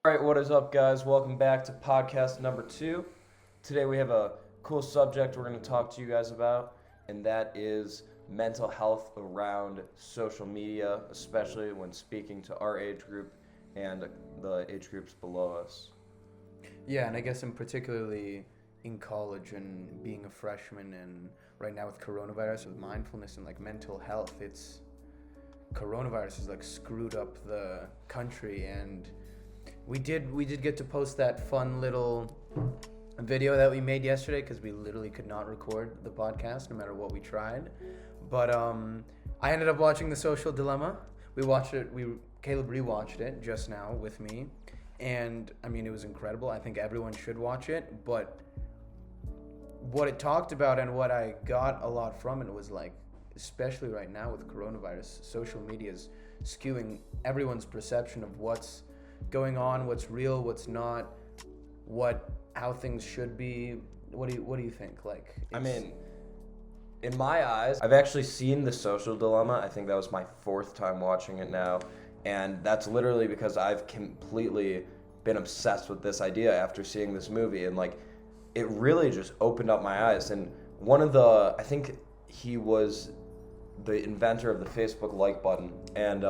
All right, what is up, guys? Welcome back to podcast number 2. Today we have a cool subject we're going to talk to you guys about, and that is mental health around social media, especially when speaking to our age group and the age groups below us. Yeah, and I guess particularly in college and being a freshman, and right now with coronavirus, with mindfulness and mental health, coronavirus has screwed up the country. And we did get to post that fun little video that we made yesterday because we literally could not record the podcast no matter what we tried. But I ended up watching The Social Dilemma. We watched it. Caleb rewatched it just now with me, and I mean, it was incredible. I think everyone should watch it. But what it talked about and what I got a lot from it was especially right now with coronavirus, social media is skewing everyone's perception of what's going on, what's real, what's not, how things should be. What do you think? I mean, in my eyes, I've actually seen The Social Dilemma. I think that was my 4th time watching it now, and that's literally because I've completely been obsessed with this idea after seeing this movie, and it really just opened up my eyes. And I think he was the inventor of the Facebook like button, and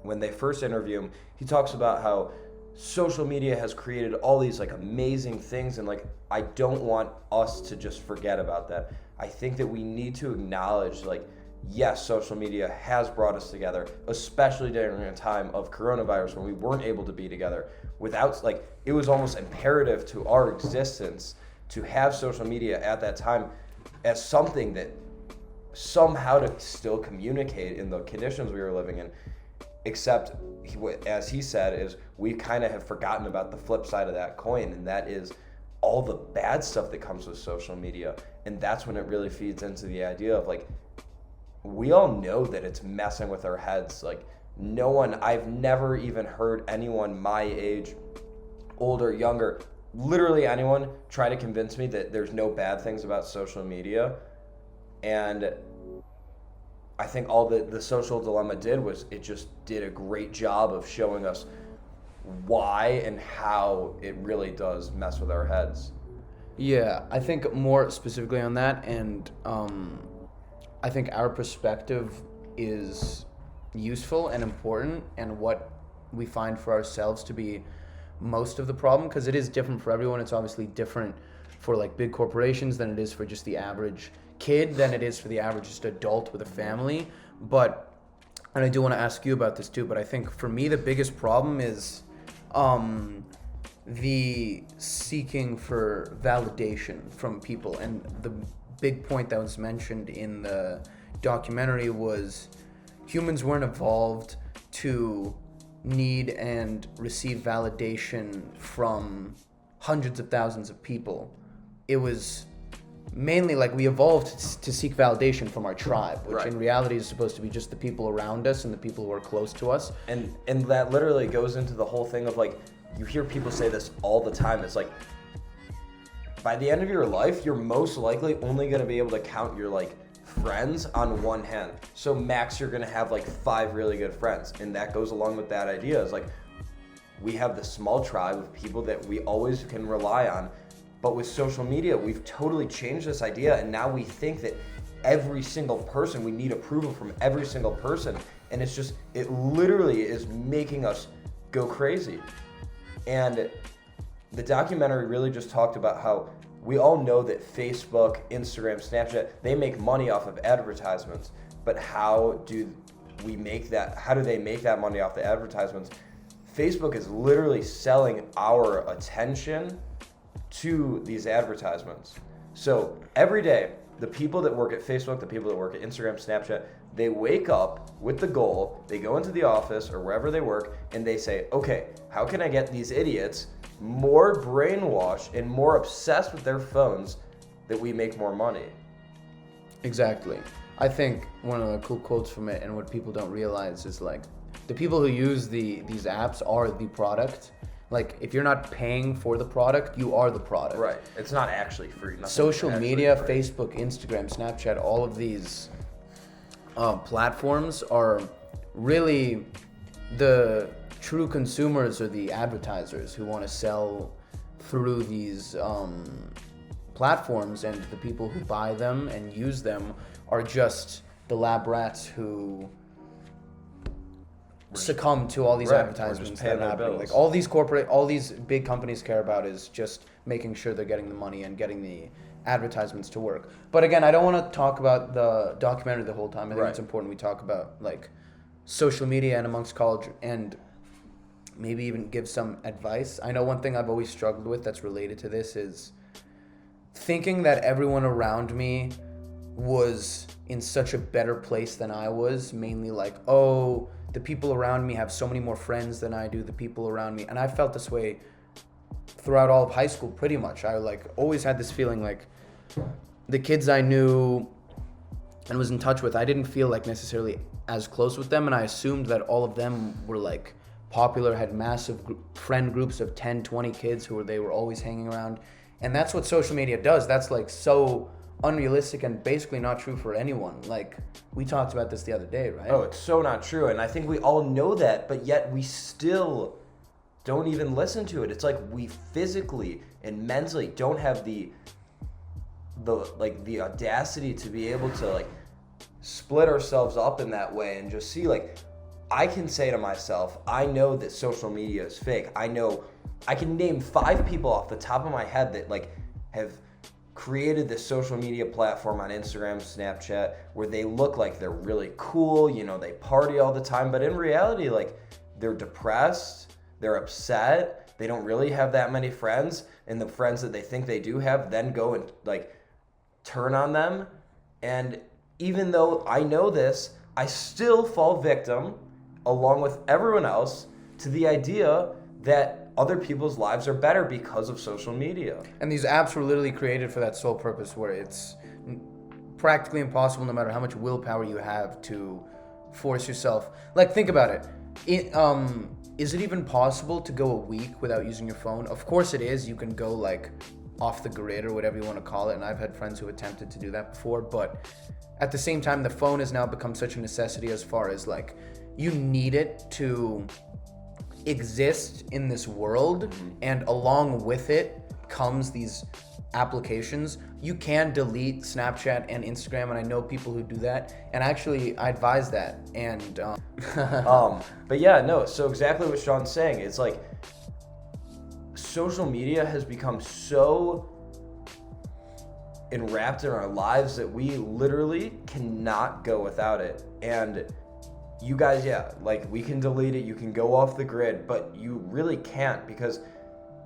when they first interview him, he talks about how social media has created all these amazing things, and I don't want us to just forget about that. I think that we need to acknowledge yes, social media has brought us together, especially during a time of coronavirus when we weren't able to be together. Without it was almost imperative to our existence to have social media at that time as something that somehow to still communicate in the conditions we were living in. Except, as he said, is we kind of have forgotten about the flip side of that coin, and that is all the bad stuff that comes with social media. And that's when it really feeds into the idea of we all know that it's messing with our heads. I've never even heard anyone my age, older, younger, literally anyone try to convince me that there's no bad things about social media. And I think all the Social Dilemma did was it just did a great job of showing us why and how it really does mess with our heads. Yeah, I think more specifically on that, and I think our perspective is useful and important, and what we find for ourselves to be most of the problem, because it is different for everyone. It's obviously different for big corporations than it is for just the average kid, than it is for the average just adult with a family. And I do want to ask you about this too, but I think for me the biggest problem is the seeking for validation from people. And the big point that was mentioned in the documentary was humans weren't evolved to need and receive validation from hundreds of thousands of people. It was mainly we evolved to seek validation from our tribe, which Right. in reality is supposed to be just the people around us and the people who are close to us. And that literally goes into the whole thing of you hear people say this all the time. It's by the end of your life, you're most likely only going to be able to count your friends on one hand. So max, you're going to have 5 really good friends. And that goes along with that idea is we have this small tribe of people that we always can rely on. But with social media, we've totally changed this idea, and now we think that every single person, we need approval from every single person, and it literally is making us go crazy. And the documentary really just talked about how we all know that Facebook, Instagram, Snapchat, they make money off of advertisements, but how do they make that money off the advertisements? Facebook is literally selling our attention to these advertisements. So every day, the people that work at Facebook, the people that work at Instagram, Snapchat, they wake up with the goal, they go into the office or wherever they work, and they say, okay, how can I get these idiots more brainwashed and more obsessed with their phones that we make more money? Exactly. I think one of the cool quotes from it, and what people don't realize, is the people who use these apps are the product. If you're not paying for the product, you are the product. Right. It's not actually free. Social media, free. Facebook, Instagram, Snapchat, all of these platforms are really the true consumers are the advertisers who want to sell through these platforms, and the people who buy them and use them are just the lab rats who succumb to all these advertisements that are happening. Like all these big companies care about is just making sure they're getting the money and getting the advertisements to work. But again, I don't want to talk about the documentary the whole time. I think it's important we talk about like social media and amongst college, and maybe even give some advice. I know one thing I've always struggled with that's related to this is thinking that everyone around me was in such a better place than I was, mainly like, oh, the people around me have so many more friends than I do, the people around me. And I felt this way throughout all of high school pretty much. I like always had this feeling like the kids I knew and was in touch with, I didn't feel like necessarily as close with them, and I assumed that all of them were like popular, had massive friend groups of 10, 20 kids they were always hanging around. And that's what social media does. That's like so unrealistic and basically not true for anyone. Like we talked about this the other day, right? Oh, it's so not true. And I think we all know that, but yet we still don't even listen to it. It's like we physically and mentally don't have the audacity to be able to like split ourselves up in that way and just see, like, I can say to myself, I know that social media is fake. I know I can name 5 people off the top of my head that like have created this social media platform on Instagram, Snapchat, where they look like they're really cool, you know, they party all the time, but in reality, like, they're depressed, they're upset, they don't really have that many friends, and the friends that they think they do have then go and like turn on them. And even though I know this, I still fall victim, along with everyone else, to the idea that other people's lives are better because of social media. And these apps were literally created for that sole purpose, where it's practically impossible, no matter how much willpower you have, to force yourself. Like, think about it. Is it even possible to go a week without using your phone? Of course it is. You can go like off the grid or whatever you want to call it, and I've had friends who attempted to do that before, but at the same time, the phone has now become such a necessity, as far as like you need it to exist in this world, and along with it comes these applications. You can delete Snapchat and Instagram, and I know people who do that, and actually I advise that. And but yeah, no, so exactly what Sean's saying, it's like social media has become so enwrapped in our lives that we literally cannot go without it. And you guys, like, we can delete it, you can go off the grid, but you really can't, because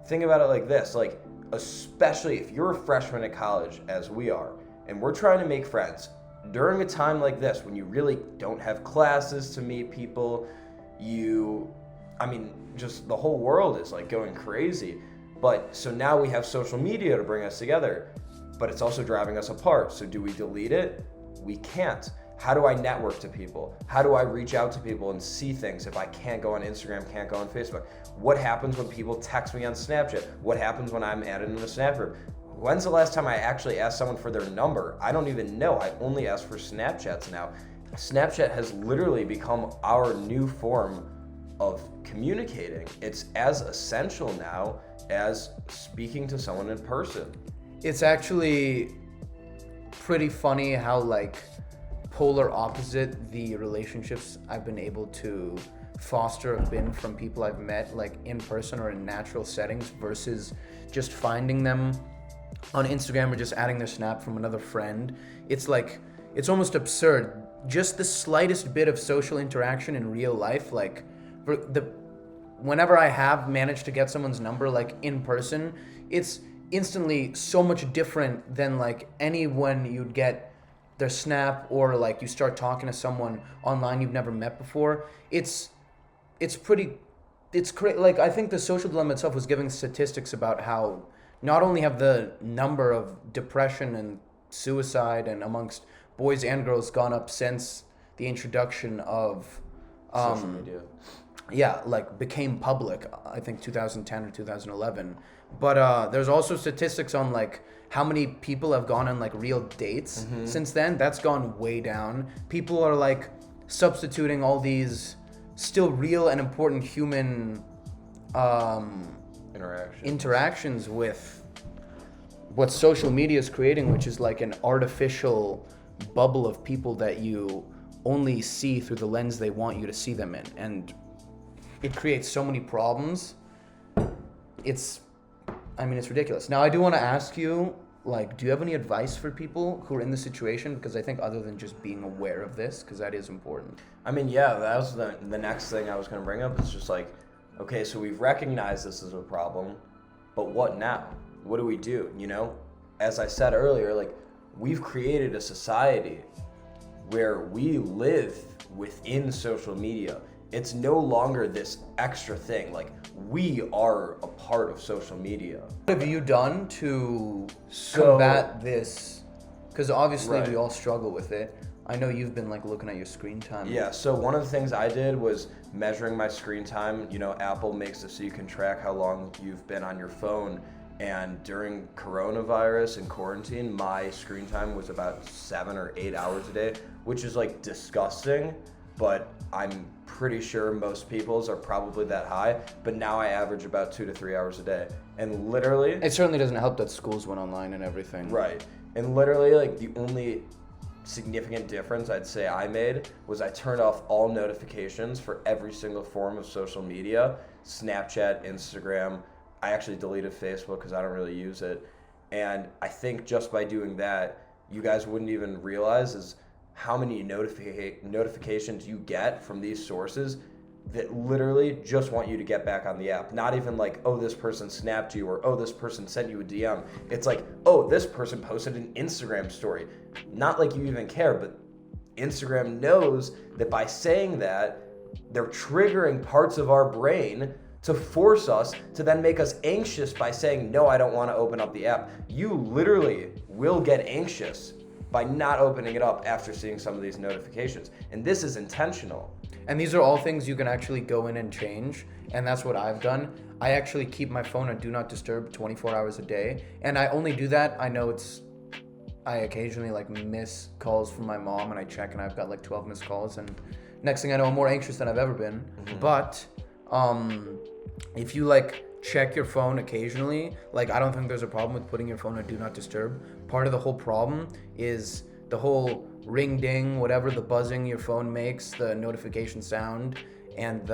think about it like this, like, especially if you're a freshman at college, as we are, and we're trying to make friends during a time like this when you really don't have classes to meet people, just the whole world is like going crazy. But so now we have social media to bring us together, but it's also driving us apart. So do we delete it? We can't. How do I network to people? How do I reach out to people and see things if I can't go on Instagram, can't go on Facebook? What happens when people text me on Snapchat? What happens when I'm added in a Snap group? When's the last time I actually asked someone for their number? I don't even know. I only ask for Snapchats now. Snapchat has literally become our new form of communicating. It's as essential now as speaking to someone in person. It's actually pretty funny how like polar opposite the relationships I've been able to foster have been from people I've met like in person or in natural settings, versus just finding them on Instagram or just adding their snap from another friend. It's like, it's almost absurd. Just the slightest bit of social interaction in real life, like whenever I have managed to get someone's number like in person, it's instantly so much different than like anyone you'd get their snap, or like you start talking to someone online you've never met before. It's like, I think the social dilemma itself was giving statistics about how not only have the number of depression and suicide and amongst boys and girls gone up since the introduction of social media. Yeah, like became public, I think 2010 or 2011. But there's also statistics on like how many people have gone on like real dates since then. That's gone way down. People are like substituting all these still real and important human interactions with what social media is creating, which is like an artificial bubble of people that you only see through the lens they want you to see them in, and it creates so many problems. It's ridiculous. Now, I do want to ask you, like, do you have any advice for people who are in this situation? Because I think other than just being aware of this, because that is important. I mean, yeah, that was the next thing I was going to bring up. It's just like, okay, so we've recognized this as a problem, but what now? What do we do? You know, as I said earlier, like, we've created a society where we live within social media. It's no longer this extra thing. Like, we are a part of social media. What have you done to combat this? Because obviously we all struggle with it. I know you've been like looking at your screen time. Yeah, so one of the things I did was measuring my screen time. You know, Apple makes it so you can track how long you've been on your phone. And during coronavirus and quarantine, my screen time was about 7 or 8 hours a day, which is like disgusting, but I'm pretty sure most people's are probably that high. But now I average about 2 to 3 hours a day. And literally... It certainly doesn't help that schools went online and everything. Right. And literally, like, the only significant difference I'd say I made was I turned off all notifications for every single form of social media, Snapchat, Instagram. I actually deleted Facebook because I don't really use it. And I think just by doing that, you guys wouldn't even realize is how many notifications you get from these sources that literally just want you to get back on the app. Not even like, oh, this person snapped you, or oh, this person sent you a DM. It's like, oh, this person posted an Instagram story. Not like you even care, but Instagram knows that by saying that, they're triggering parts of our brain to force us to then make us anxious by saying, no, I don't want to open up the app. You literally will get anxious by not opening it up after seeing some of these notifications. And this is intentional. And these are all things you can actually go in and change. And that's what I've done. I actually keep my phone on Do Not Disturb 24 hours a day. And I only do that, I occasionally like miss calls from my mom, and I check and I've got like 12 missed calls. And next thing I know, I'm more anxious than I've ever been. Mm-hmm. But if you like check your phone occasionally, like, I don't think there's a problem with putting your phone on Do Not Disturb. Part of the whole problem is the whole ring ding, whatever the buzzing your phone makes, the notification sound, and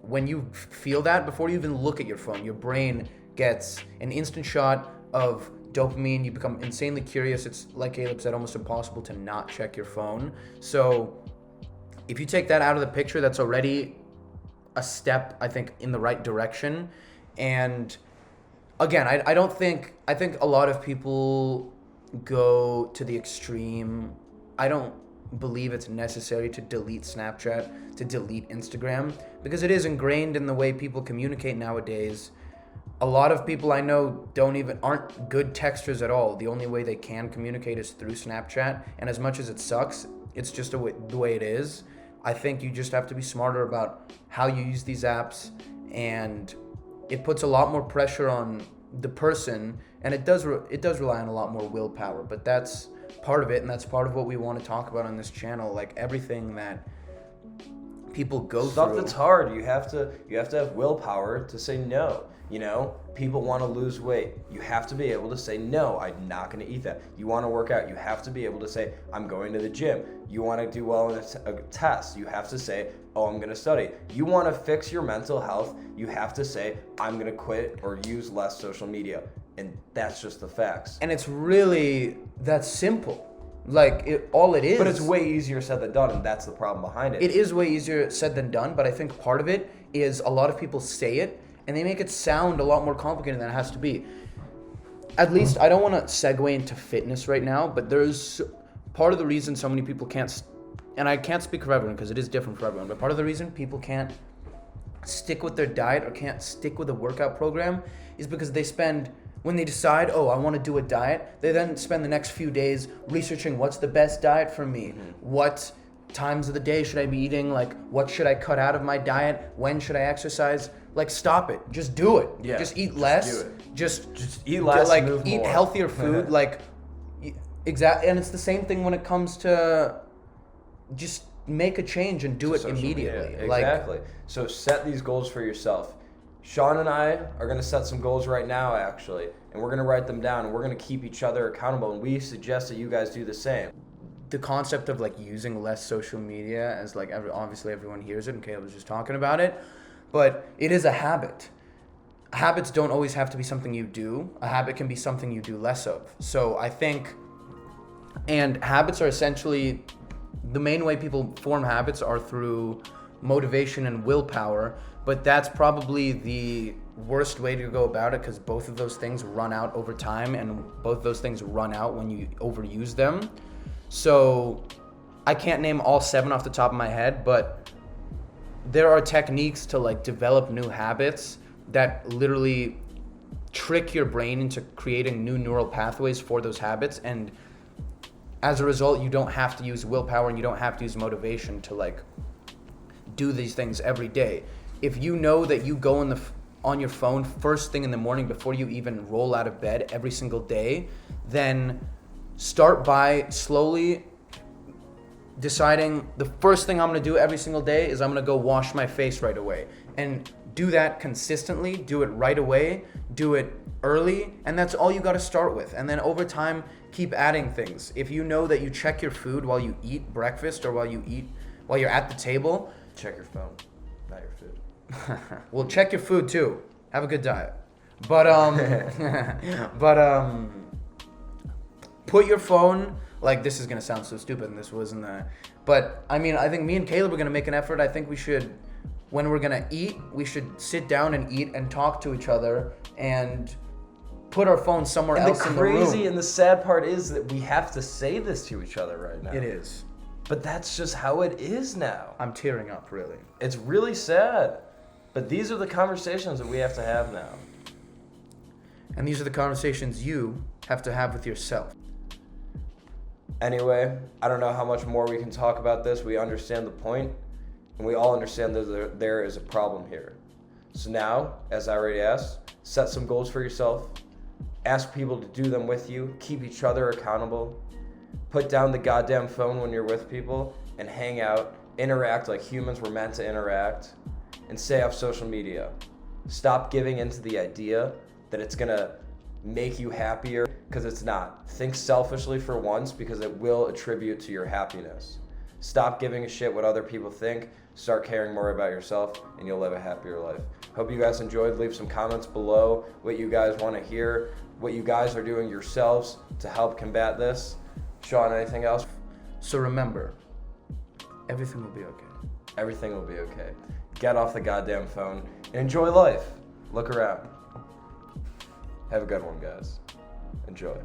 when you feel that, before you even look at your phone, your brain gets an instant shot of dopamine. You become insanely curious. It's, like Caleb said, almost impossible to not check your phone. So if you take that out of the picture, that's already a step, I think, in the right direction. And again, I think a lot of people go to the extreme. I don't believe it's necessary to delete Snapchat, to delete Instagram, because it is ingrained in the way people communicate nowadays. A lot of people I know aren't good texters at all. The only way they can communicate is through Snapchat, and as much as it sucks, it's just the way it is. I think you just have to be smarter about how you use these apps, and it puts a lot more pressure on the person, and it does rely on a lot more willpower, but that's part of it, and that's part of what we want to talk about on this channel, like everything that people go through. Stuff that's hard. You have to have willpower to say no. You know, people want to lose weight. You have to be able to say, no, I'm not going to eat that. You want to work out. You have to be able to say, I'm going to the gym. You want to do well in a test. You have to say, oh, I'm going to study. You want to fix your mental health. You have to say, I'm going to quit or use less social media. And that's just the facts. And it's really that simple. Like, all it is. But it's way easier said than done, and that's the problem behind it. It is way easier said than done, but I think part of it is a lot of people say it, and they make it sound a lot more complicated than it has to be. At least, I don't want to segue into fitness right now, but there's part of the reason so many people can't, and I can't speak for everyone because it is different for everyone, but part of the reason people can't stick with their diet or can't stick with a workout program is because when they decide, oh, I want to do a diet, they then spend the next few days researching what's the best diet for me, what times of the day should I be eating, like what should I cut out of my diet, when should I exercise. Like, stop it. Just do it. Yeah, just eat less. Just eat less. Like, move eat more. Healthier food. Like, exactly. And it's the same thing when it comes to just make a change and do it social immediately. media. Exactly. So set these goals for yourself. Sean and I are going to set some goals right now, actually, and we're going to write them down, and we're going to keep each other accountable, and we suggest that you guys do the same. The concept of like using less social media, as like obviously everyone hears it, and Caleb was just talking about it, but it is a habit. Habits don't always have to be something you do. A habit can be something you do less of. So I think, and habits are essentially, the main way people form habits are through motivation and willpower, but that's probably the worst way to go about it, because both of those things run out over time, and both of those things run out when you overuse them. So I can't name all 7 off the top of my head, but there are techniques to like develop new habits that literally trick your brain into creating new neural pathways for those habits, and as a result you don't have to use willpower and you don't have to use motivation to like do these things every day. If you know that you go on your phone first thing in the morning before you even roll out of bed every single day, then start by slowly deciding the first thing I'm going to do every single day is I'm going to go wash my face right away, and do that consistently, do it right away, do it early, and that's all you got to start with. And then over time, keep adding things. If you know that you check your food while you eat breakfast or while you're at the table, check your phone, not your food. Well, check your food too. Have a good diet. But put your phone, like, this is gonna sound so stupid, and this wasn't but I mean, I think me and Caleb are gonna make an effort. I think we should, when we're gonna eat, we should sit down and eat and talk to each other and put our phones somewhere else in the room. The crazy and the sad part is that we have to say this to each other right now. It is. But that's just how it is now. I'm tearing up, really. It's really sad. But these are the conversations that we have to have now. And these are the conversations you have to have with yourself. Anyway, I don't know how much more we can talk about this. We understand the point, and we all understand that there is a problem here. So now, as I already asked, set some goals for yourself. Ask people to do them with you. Keep each other accountable. Put down the goddamn phone when you're with people and hang out. Interact like humans were meant to interact. And stay off social media. Stop giving into the idea that it's gonna make you happier, because it's not. Think selfishly for once, because it will attribute to your happiness. Stop giving a shit what other people think. Start caring more about yourself, and you'll live a happier life. Hope you guys enjoyed. Leave some comments below what you guys want to hear, what you guys are doing yourselves to help combat this. Sean, anything else? So remember, everything will be okay. Everything will be okay. Get off the goddamn phone and enjoy life. Look around. Have a good one, guys. Enjoy.